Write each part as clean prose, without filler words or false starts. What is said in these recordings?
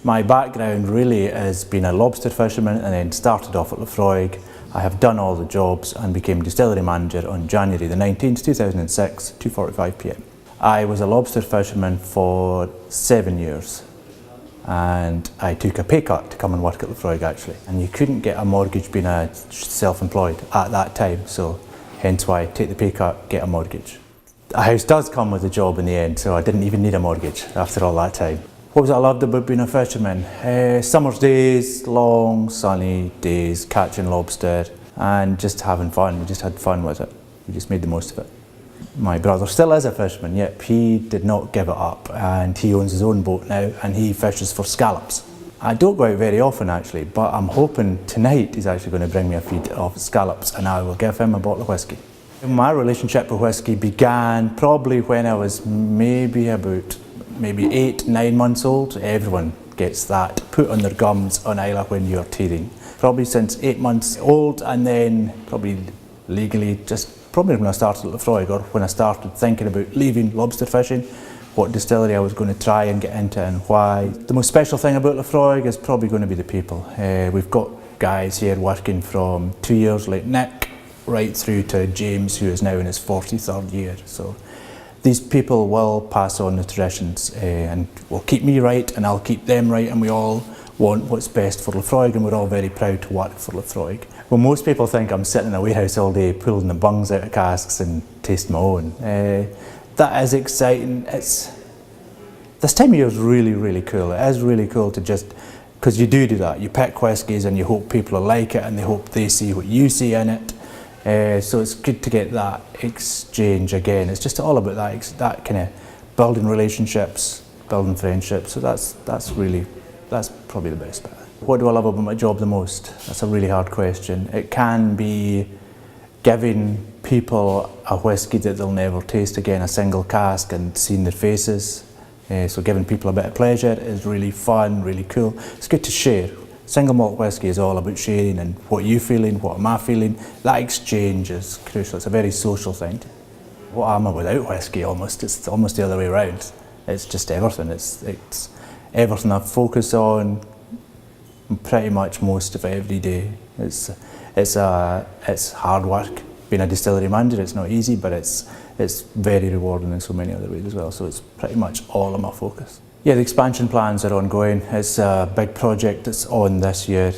My background really has been a lobster fisherman and then started off at Laphroaig. I have done all the jobs and became distillery manager on January the 19th, 2006, 2:45 p.m. I was a lobster fisherman for 7 years and I took a pay cut to come and work at Laphroaig actually. And you couldn't get a mortgage being a self-employed at that time, so hence why I take the pay cut, get a mortgage. A house does come with a job in the end, so I didn't even need a mortgage after all that time. What was it I loved about being a fisherman? Summer's days, long sunny days, catching lobster and just having fun. We just had fun with it. We just made the most of it. My brother still is a fisherman, yet he did not give it up, and he owns his own boat now and he fishes for scallops. I don't go out very often actually, but I'm hoping tonight he's actually going to bring me a feed of scallops and I will give him a bottle of whisky. My relationship with whisky began probably when I was maybe 8, 9 months old. Everyone gets that put on their gums on Islay when you're teething. Probably since 8 months old, and then probably legally just probably when I started at Laphroaig, or when I started thinking about leaving lobster fishing, what distillery I was going to try and get into and why. The most special thing about Laphroaig is probably going to be the people. We've got guys here working from 2 years like Nick right through to James, who is now in his 43rd year. So these people will pass on the traditions and will keep me right and I'll keep them right, and we all want what's best for Laphroaig and we're all very proud to work for Laphroaig. Well, most people think I'm sitting in a warehouse all day pulling the bungs out of casks and tasting my own. That is exciting. This time of year is really, really cool. It is really cool to just, because you do that. You pick whiskies and you hope people will like it and they hope they see what you see in it. So it's good to get that exchange again. It's just all about that kind of building relationships, building friendships. So that's probably the best bit. What do I love about my job the most? That's a really hard question. It can be giving people a whisky that they'll never taste again, a single cask, and seeing their faces. So giving people a bit of pleasure is really fun, really cool. It's good to share. Single malt whisky is all about sharing and what you feeling, what am I feeling. That exchange is crucial. It's a very social thing. What am I without whisky almost? It's almost the other way around. It's just everything. It's everything I focus on pretty much most of every day. It's hard work. Being a distillery manager, it's not easy, but it's very rewarding in so many other ways as well. So it's pretty much all of my focus. Yeah, the expansion plans are ongoing. It's a big project that's on this year.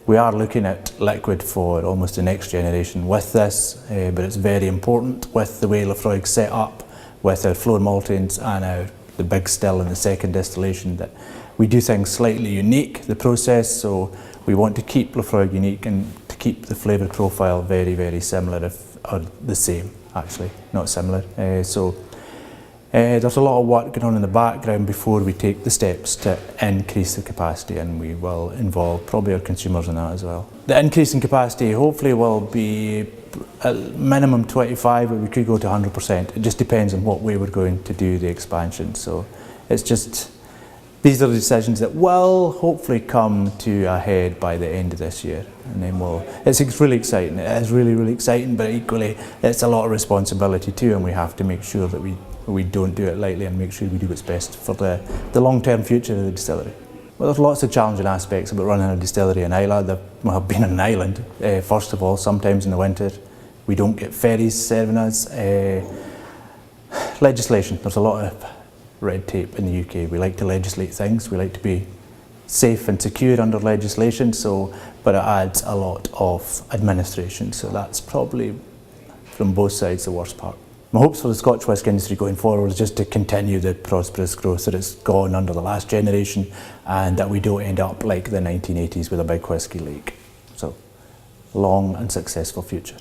We are looking at liquid for almost the next generation with this, but it's very important with the way Laphroaig's set up, with our floor maltings and the big still in the second distillation, that we do things slightly unique, the process, so we want to keep Laphroaig unique and to keep the flavour profile very, very similar, or the same actually, not similar. There's a lot of work going on in the background before we take the steps to increase the capacity, and we will involve probably our consumers in that as well. The increase in capacity hopefully will be at minimum 25, but we could go to 100%. It just depends on what way we're going to do the expansion. So it's just, these are the decisions that will hopefully come to a head by the end of this year. And then it's really exciting. It is really, really exciting, but equally it's a lot of responsibility too, and we have to make sure that we don't do it lightly and make sure we do what's best for the long-term future of the distillery. Well, there's lots of challenging aspects about running a distillery in Islay. Being on an island, first of all, sometimes in the winter we don't get ferries serving us. Legislation, there's a lot of red tape in the UK. We like to legislate things, we like to be safe and secure under legislation, but it adds a lot of administration, so that's probably from both sides the worst part. My hopes for the Scotch whisky industry going forward is just to continue the prosperous growth that it's gone under the last generation, and that we don't end up like the 1980s with a big whisky leak. So, long and successful future.